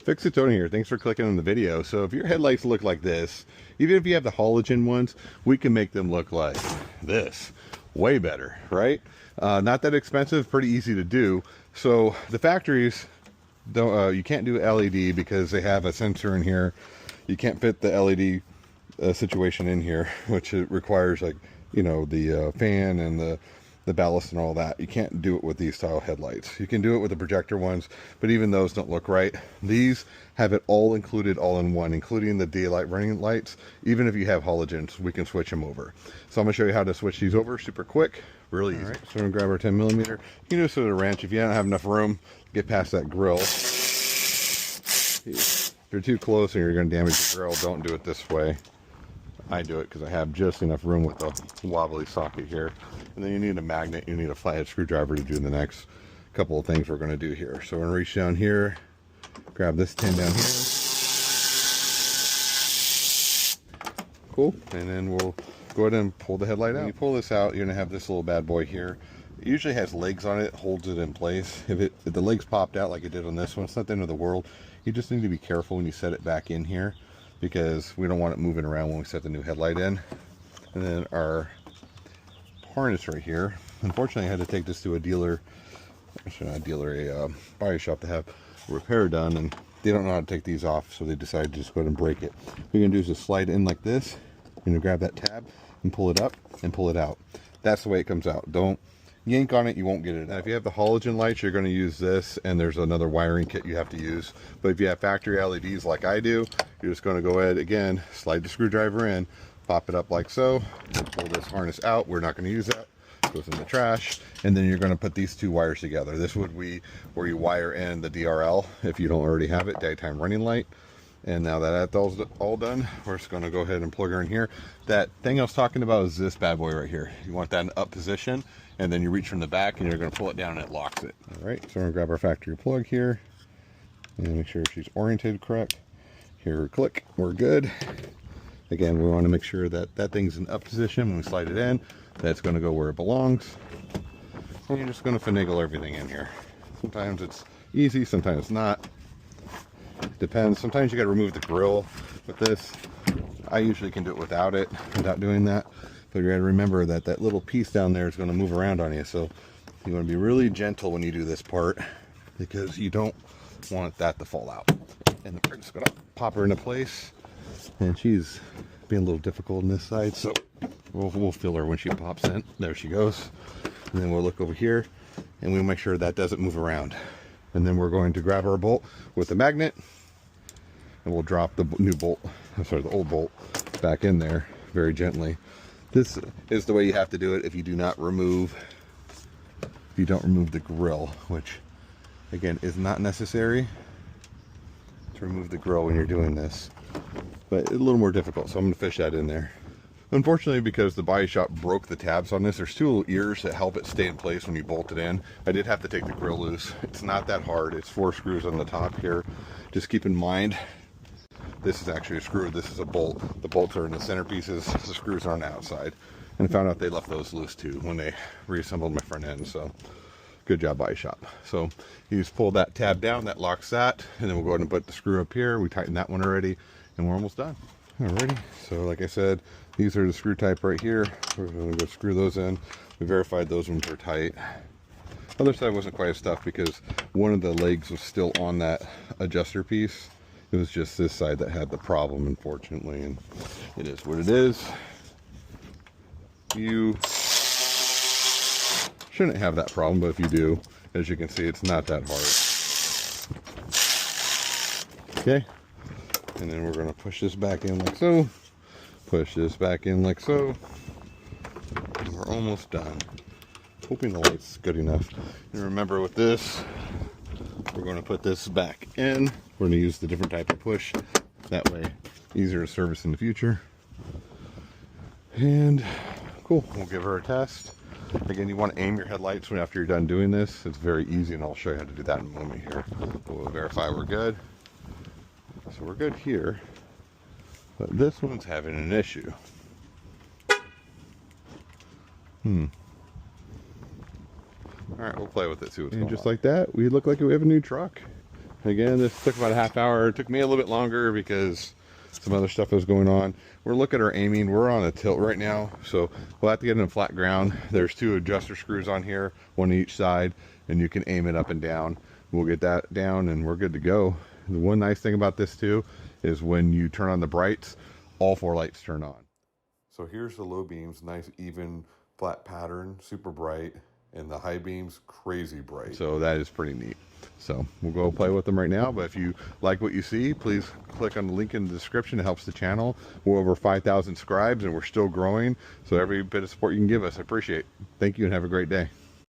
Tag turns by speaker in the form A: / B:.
A: Fix It Tony here. Thanks for clicking on the video. So if your headlights look like this, even if you have the halogen ones, we can make them look like this. Way better, right? Not that expensive, pretty easy to do. So the factories don't, you can't do LED because they have a sensor in here. You can't fit the LED situation in here, which it requires, like, you know, the fan and the ballast and all that. You can't do it with these style headlights. You can do it with the projector ones, but even those don't look right. These have it all included, all in one, including the daylight running lights. Even if you have halogens, we can switch them over. So I'm gonna show you how to switch these over super quick, really easy. All right, so I'm gonna grab our 10mm. You can do this with a wrench if you don't have enough room. Get past that grill. If you're too close and you're gonna damage the grill, don't do it this way. I do it because I have just enough room with the wobbly socket here. And then you need a magnet, you need a flathead screwdriver to do the next couple of things we're going to do here. So we're going to reach down here, grab this tin down here. Cool. And then we'll go ahead and pull the headlight out. When you pull this out, you're going to have this little bad boy here. It usually has legs on it, holds it in place. If the legs popped out like it did on this one, it's not the end of the world. You just need to be careful when you set it back in here, because we don't want it moving around when we set the new headlight in. And then our harness right here. Unfortunately, I had to take this to a dealer, actually not a dealer, a body shop to have a repair done, and they don't know how to take these off, so they decided to just go ahead and break it. What you're gonna do is just slide in like this. You're gonna grab that tab and pull it up and pull it out. That's the way it comes out. Don't yank on it, you won't get it. Now, if you have the halogen lights, you're going to use this, and there's another wiring kit you have to use. But if you have factory LEDs like I do, you're just going to go ahead, again, slide the screwdriver in, pop it up like so, pull this harness out. We're not going to use that. It goes in the trash. And then you're going to put these two wires together. This would be where you wire in the DRL, if you don't already have it, daytime running light. And now that that's all done, we're just going to go ahead and plug her in here. That thing I was talking about is this bad boy right here. You want that in up position, and then you reach from the back and you're going to pull it down and it locks it. All right, so we're going to grab our factory plug here and make sure she's oriented correct. Here, click, we're good. Again, we want to make sure that that thing's in up position when we slide it in. That's going to go where it belongs. And you're just going to finagle everything in here. Sometimes it's easy, sometimes it's not. Depends. Sometimes you got to remove the grill with this. I usually can do it without doing that. But you got to remember that that little piece down there is going to move around on you. So you want to be really gentle when you do this part, because you don't want that to fall out. And we're just going to pop her into place. And she's being a little difficult on this side, so we'll feel her when she pops in. There she goes. And then we'll look over here, and we'll make sure that doesn't move around. And then we're going to grab our bolt with the magnet, and we'll drop the new bolt, sorry, the old bolt back in there very gently. This is the way you have to do it if you do not remove, if you don't remove the grill, which again is not necessary to remove the grill when you're doing this, but it's a little more difficult. So I'm going to fish that in there. Unfortunately, because the body shop broke the tabs on this, there's two little ears that help it stay in place when you bolt it in. I did have to take the grill loose. It's not that hard. It's 4 screws on the top here. Just keep in mind, this is actually a screw. This is a bolt. The bolts are in the center pieces. The screws are on the outside. And I found out they left those loose too when they reassembled my front end. So good job, body shop. So you just pull that tab down, that locks that, and then we'll go ahead and put the screw up here. We tightened that one already, and we're almost done. Alrighty, so like I said, these are the screw type right here. We're going to go screw those in. We verified those ones were tight. Other side wasn't quite as tough because one of the legs was still on that adjuster piece. It was just this side that had the problem, unfortunately, and it is what it is. You shouldn't have that problem, but if you do, as you can see, it's not that hard. Okay. And then we're going to push this back in like so, push this back in like so, and we're almost done. Hoping the light's good enough. And remember with this, we're going to put this back in. We're going to use the different type of push. That way, easier to service in the future. And cool, we'll give her a test. Again, you want to aim your headlights after you're done doing this. It's very easy, and I'll show you how to do that in a moment here. We'll verify we're good. So we're good here, but this one's having an issue. All right, we'll play with it, see what's going on. And just like that, we look like we have a new truck. again, this took about a half hour. It took me a little bit longer because some other stuff was going on. We're looking at our aiming. We're on a tilt right now, so we'll have to get it in flat ground. There's 2 adjuster screws on here, 1 each side, and you can aim it up and down. We'll get that down and we're good to go. The one nice thing about this too is when you turn on the brights, all 4 lights turn on. So here's the low beams, nice even flat pattern, super bright, and the high beams crazy bright. So that is pretty neat. So we'll go play with them right now, but if you like what you see, please click on the link in the description. It helps the channel. We're over 5,000 subscribers and we're still growing, so every bit of support you can give us, I appreciate. Thank you and have a great day.